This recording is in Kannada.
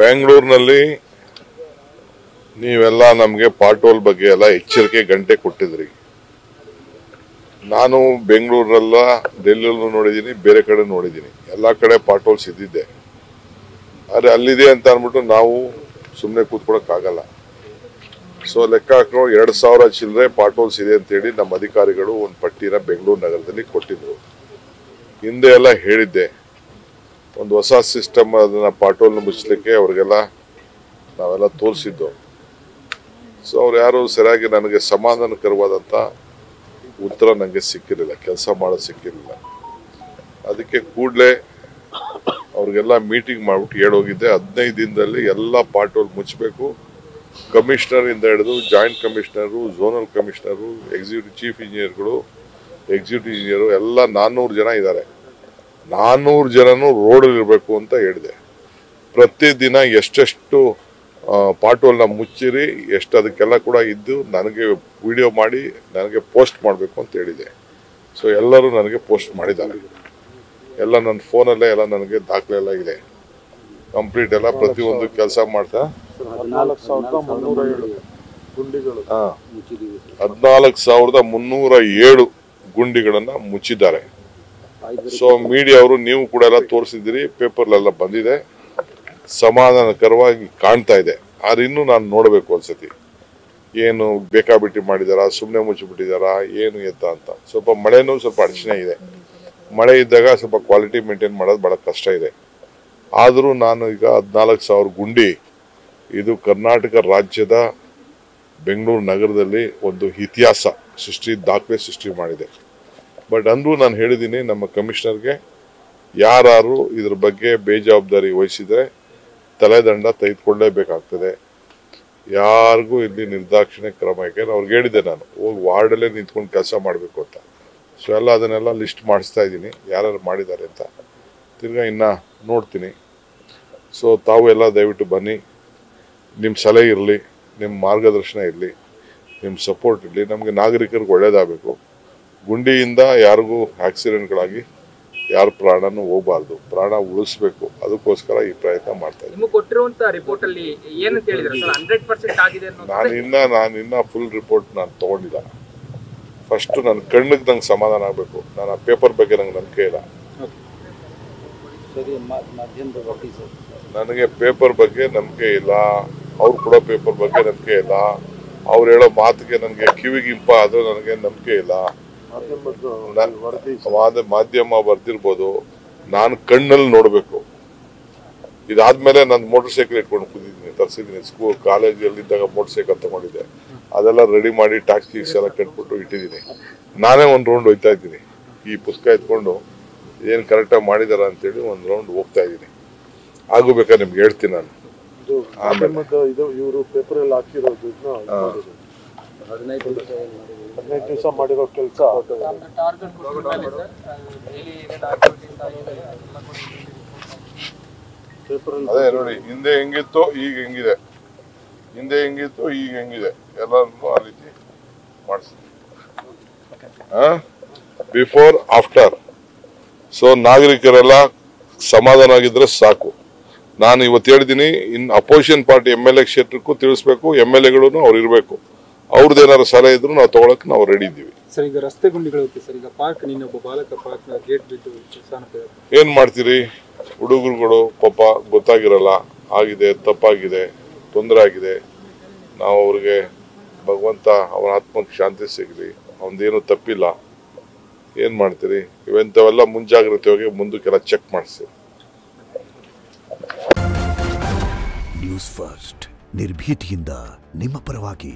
ಬೆಂಗಳೂರಿನಲ್ಲಿ ನೀವೆಲ್ಲ ನಮಗೆ ಪಾಟೋಲ್ ಬಗ್ಗೆ ಎಲ್ಲ ಎಚ್ಚರಿಕೆ ಗಂಟೆ ಕೊಟ್ಟಿದ್ರಿ. ನಾನು ಬೆಂಗಳೂರಲ್ಲ, ಡೆಲ್ಲಿಯಲ್ಲೂ ನೋಡಿದ್ದೀನಿ, ಬೇರೆ ಕಡೆ ನೋಡಿದ್ದೀನಿ, ಎಲ್ಲ ಕಡೆ ಪಾಟೋಲ್ಸ್ ಇದ್ದಿದ್ದೆ. ಆದರೆ ಅಲ್ಲಿದೆ ಅಂತ ಅಂದ್ಬಿಟ್ಟು ನಾವು ಸುಮ್ಮನೆ ಕೂತ್ಕೊಳ್ಳೋಕ್ಕಾಗಲ್ಲ. ಸೊ ಲೆಕ್ಕ ಹಾಕೋ 2000 ಚಿಲ್ಲರೆ ಪಾಟೋಲ್ಸ್ ಇದೆ ಅಂತೇಳಿ ನಮ್ಮ ಅಧಿಕಾರಿಗಳು ಒಂದು ಪಟ್ಟಿನ ಬೆಂಗಳೂರು ನಗರದಲ್ಲಿ ಕೊಟ್ಟಿದ್ರು. ಹಿಂದೆ ಎಲ್ಲ ಹೇಳಿದ್ದೆ, ಒಂದು ಹೊಸ ಸಿಸ್ಟಮ್ ಅದನ್ನ ಪಾಟೋಲ್ನ ಮುಚ್ಚಲಿಕ್ಕೆ ಅವ್ರಿಗೆಲ್ಲ ನಾವೆಲ್ಲ ತೋರಿಸಿದ್ದು. ಸೊ ಅವ್ರು ಯಾರು ಸರಿಯಾಗಿ ನನಗೆ ಸಮಾಧಾನಕರವಾದಂಥ ಉತ್ತರ ನನಗೆ ಸಿಕ್ಕಿರಲಿಲ್ಲ, ಕೆಲಸ ಮಾಡೋದು ಸಿಕ್ಕಿರಲಿಲ್ಲ. ಅದಕ್ಕೆ ಕೂಡಲೇ ಅವ್ರಿಗೆಲ್ಲ ಮೀಟಿಂಗ್ ಮಾಡಿಬಿಟ್ಟು ಹೇಳೋಗಿದ್ದೆ, 15 ದಿನದಲ್ಲಿ ಎಲ್ಲ ಪಾಟೋಲ್ ಮುಚ್ಚಬೇಕು. ಕಮಿಷನರ್ ಇಂದ ಹಿಡಿದು joint commissioner, zonal commissioner, executive chief ಇಂಜಿನಿಯರ್ಗಳು, ಎಕ್ಸಿಕ್ಯೂಟಿವ್ ಇಂಜಿನಿಯರು ಎಲ್ಲ 400 ಜನ ಇದ್ದಾರೆ. 400 ಜನನು ರೋಡ್ ಇರಬೇಕು ಅಂತ ಹೇಳಿದೆ. ಪ್ರತಿದಿನ ಎಷ್ಟೆಷ್ಟು ಪಾಟೋಲ್ನ ಮುಚ್ಚಿರಿ, ಎಷ್ಟು ಅದಕ್ಕೆಲ್ಲ ಕೂಡ ಇದ್ದು ನನಗೆ ವಿಡಿಯೋ ಮಾಡಿ ನನಗೆ ಪೋಸ್ಟ್ ಮಾಡಬೇಕು ಅಂತ ಹೇಳಿದೆ. ಸೊ ಎಲ್ಲರೂ ನನಗೆ ಪೋಸ್ಟ್ ಮಾಡಿದ್ದಾರೆ. ಎಲ್ಲ ನನ್ನ ಫೋನಲ್ಲೇ ಎಲ್ಲ ನನಗೆ ದಾಖಲೆ ಎಲ್ಲ ಇದೆ, ಕಂಪ್ಲೀಟ್ ಎಲ್ಲ ಪ್ರತಿಯೊಂದು ಕೆಲಸ ಮಾಡ್ತಾ 14,307 ಗುಂಡಿಗಳನ್ನ ಮುಚ್ಚಿದ್ದಾರೆ. ಸೊ ಮೀಡಿಯಾ ಅವರು ನೀವು ಕೂಡ ಎಲ್ಲ ತೋರಿಸಿದ್ದೀರಿ, ಪೇಪರ್ಲೆಲ್ಲ ಬಂದಿದೆ, ಸಮಾಧಾನಕರವಾಗಿ ಕಾಣ್ತಾ ಇದೆ. ಆದ್ರೆ ಇನ್ನೂ ನಾನು ನೋಡಬೇಕು ಒಂದ್ಸತಿ, ಏನು ಬೇಕಾಬಿಟ್ಟಿ ಮಾಡಿದಾರ, ಸುಮ್ಮನೆ ಮುಚ್ಚಿಬಿಟ್ಟಿದಾರ, ಏನು ಎತ್ತ ಅಂತ. ಸ್ವಲ್ಪ ಮಳೆನೂ ಸ್ವಲ್ಪ ಅಡಚಣೆ ಇದೆ. ಮಳೆ ಇದ್ದಾಗ ಸ್ವಲ್ಪ ಕ್ವಾಲಿಟಿ ಮೇಂಟೈನ್ ಮಾಡೋದು ಬಹಳ ಕಷ್ಟ ಇದೆ. ಆದರೂ ನಾನು ಈಗ 14,000 ಗುಂಡಿ, ಇದು ಕರ್ನಾಟಕ ರಾಜ್ಯದ ಬೆಂಗಳೂರು ನಗರದಲ್ಲಿ ಒಂದು ಇತಿಹಾಸ ದಾಖಲೆ ಸೃಷ್ಟಿ ಮಾಡಿದೆ. ಬಟ್ ಅಂದು ನಾನು ಹೇಳಿದ್ದೀನಿ ನಮ್ಮ ಕಮಿಷನರ್ಗೆ, ಯಾರು ಇದ್ರ ಬಗ್ಗೆ ಬೇಜವಾಬ್ದಾರಿ ವಹಿಸಿದ್ರೆ ತಲೆದಂಡ ತೆಗೆದುಕೊಳ್ಳೇಬೇಕಾಗ್ತದೆ. ಯಾರಿಗೂ ಇಲ್ಲಿ ನಿರ್ದಾಕ್ಷಿಣ್ಯ ಕ್ರಮ, ಯಾಕೆಂದ್ರೆ ಅವ್ರಿಗೆ ಹೇಳಿದ್ದೆ ನಾನು, ಹೋಗಿ ವಾರ್ಡಲ್ಲೇ ನಿಂತ್ಕೊಂಡು ಕೆಲಸ ಮಾಡಬೇಕು ಅಂತ. ಸೊ ಎಲ್ಲ ಅದನ್ನೆಲ್ಲ ಲಿಸ್ಟ್ ಮಾಡಿಸ್ತಾ ಇದ್ದೀನಿ, ಯಾರು ಮಾಡಿದ್ದಾರೆ ಅಂತ. ತಿರ್ಗಾ ಇನ್ನು ನೋಡ್ತೀನಿ. ಸೊ ತಾವು ಎಲ್ಲ ದಯವಿಟ್ಟು ಬನ್ನಿ, ನಿಮ್ಮ ಸಲಹೆ ಇರಲಿ, ನಿಮ್ಮ ಮಾರ್ಗದರ್ಶನ ಇರಲಿ, ನಿಮ್ಮ ಸಪೋರ್ಟ್ ಇರಲಿ. ನಮಗೆ ನಾಗರಿಕರಿಗೆ ಒಳ್ಳೇದಾಗಬೇಕು. ಗುಂಡಿಯಿಂದ ಯಾರಿಗೂ ಆಕ್ಸಿಡೆಂಟ್ಗಳಾಗಿ ಯಾರ ಪ್ರಾಣನೂ ಹೋಗಬಾರ್ದು, ಪ್ರಾಣ ಉಳಿಸ್ಬೇಕು. ಅದಕ್ಕೋಸ್ಕರ ಈ ಪ್ರಯತ್ನ ಮಾಡ್ತಾ ಇದ್ದೀನಿ. ನಾನು ಇನ್ನ ಫುಲ್ ರಿಪೋರ್ಟ್ ನಾನು ತಗೊಂಡಿಲ್ಲ. ಫಸ್ಟ್ ನನ್ನ ಕಣ್ಣಿಗೆ ನಂಗೆ ಸಮಾಧಾನ ಆಗಬೇಕು. ನಾನು ಆ ಪೇಪರ್ ಬಗ್ಗೆ ನಂಗೆ ನಂಬಿಕೆ ಇಲ್ಲ. ನನಗೆ ಪೇಪರ್ ಬಗ್ಗೆ ನಂಬಿಕೆ ಇಲ್ಲ, ಅವ್ರು ಕೊಡೋ ಪೇಪರ್ ಬಗ್ಗೆ ನಂಬಿಕೆ ಇಲ್ಲ, ಅವ್ರು ಹೇಳೋ ಮಾತಿಗೆ ನನಗೆ ಕಿವಿಗೆ ಇಂಪ ಆದ್ರೆ ನನಗೆ ನಂಬಿಕೆ ಇಲ್ಲ. ಮಾಧ್ಯಮ ಬರ್ದಿರ್ಬೋದು, ನಾನು ಕಣ್ಣಲ್ಲಿ ನೋಡ್ಬೇಕು. ಇದಾದ್ಮೇಲೆ ನಾನು ಮೋಟರ್ ಸೈಕಲ್ ಇಟ್ಕೊಂಡು ಕೂತಿದ್ದೀನಿ, ತರಿಸಿದ್ದೀನಿ. ಸ್ಕೂಲ್ ಕಾಲೇಜಲ್ಲಿದ್ದಾಗ ಮೋಟರ್ ಸೈಕಲ್ ತಗೊಂಡಿದ್ದೆ, ಅದೆಲ್ಲ ರೆಡಿ ಮಾಡಿ ಟ್ಯಾಕ್ಸ್ ಗೀಕ್ಸ್ ಎಲ್ಲ ಕಟ್ಬಿಟ್ಟು ಇಟ್ಟಿದ್ದೀನಿ. ನಾನೇ ಒಂದು ರೌಂಡ್ ಹೋಗ್ತಾ ಇದ್ದೀನಿ, ಈ ಪುಸ್ತಕ ಎತ್ಕೊಂಡು ಏನು ಕರೆಕ್ಟಾಗಿ ಮಾಡಿದಾರ ಅಂತೇಳಿ ಒಂದು ರೌಂಡ್ ಹೋಗ್ತಾ ಇದ್ದೀನಿ. ಆಗಬೇಕಾದ್ರೆ ನಿಮ್ಗೆ ಹೇಳ್ತೀನಿ ನಾನು. ಆಮೇಲೆ 15 ದಿವಸ ಮಾಡಿರೋ ಕೆಲಸ ಅದೇ ನೋಡಿ, ಹಿಂದೆ ಹೆಂಗಿತ್ತು ಈಗ ಹೆಂಗಿದೆ, ಹಿಂದೆ ಹೆಂಗಿತ್ತು ಈಗ ಹೆಂಗಿದೆ, ಎಲ್ಲರೂ ಆ ರೀತಿ ಮಾಡಿಸ್ತೀವಿ. Before after. ಸೊ ನಾಗರಿಕರೆಲ್ಲ ಸಮಾಧಾನ ಆಗಿದ್ರೆ ಸಾಕು. ನಾನು ಇವತ್ತು ಹೇಳಿದ್ದೀನಿ, ಇನ್ನು ಅಪೋಸಿಷನ್ ಪಾರ್ಟಿ MLA ಕ್ಷೇತ್ರಕ್ಕೂ ತಿಳಿಸ್ಬೇಕು, MLAಗಳು ಅವ್ರು ಇರಬೇಕು. ಅವ್ರದ್ದು ಏನಾದ್ರು ಸಲಹೆ ಇದ್ರು ನಾವು ತಗೊಳಕ್ ನಾವು ರೆಡಿ ಇದ್ದೀವಿ. ಸರ್, ಈಗ ರಸ್ತೆ ಗುಂಡಿಗಳು ಸರ್, ಈಗ ಪಾರ್ಕ್ ಒಬ್ಬ ಬಾಲಕ ಪಾರ್ಕ್ ಗೇಟ್ ಬಿದ್ದು ಏನ್ ಮಾಡ್ತೀರಿ? ಹುಡುಗರುಗಳು ಪಾಪ ಗೊತ್ತಾಗಿರಲ್ಲ, ಆಗಿದೆ, ತಪ್ಪಾಗಿದೆ, ತೊಂದರೆ ಆಗಿದೆ. ನಾವು ಅವ್ರಿಗೆ ಭಗವಂತ ಅವನ ಆತ್ಮಕ್ಕೆ ಶಾಂತಿ ಸಿಗಲಿ, ಅವನದೇನು ತಪ್ಪಿಲ್ಲ. ಏನ್ ಮಾಡ್ತೀರಿ? ಇವೆಂತವೆಲ್ಲ ಮುಂಜಾಗ್ರತೆಯಾಗಿ ಮುಂದಕ್ಕೆಲ್ಲ ಚೆಕ್ ಮಾಡಿಸ್ತೀವಿ. ನ್ಯೂಸ್ ಫಸ್ಟ್, ನಿರ್ಭೀತಿಯಿಂದ ನಿಮ್ಮ ಪರವಾಗಿ.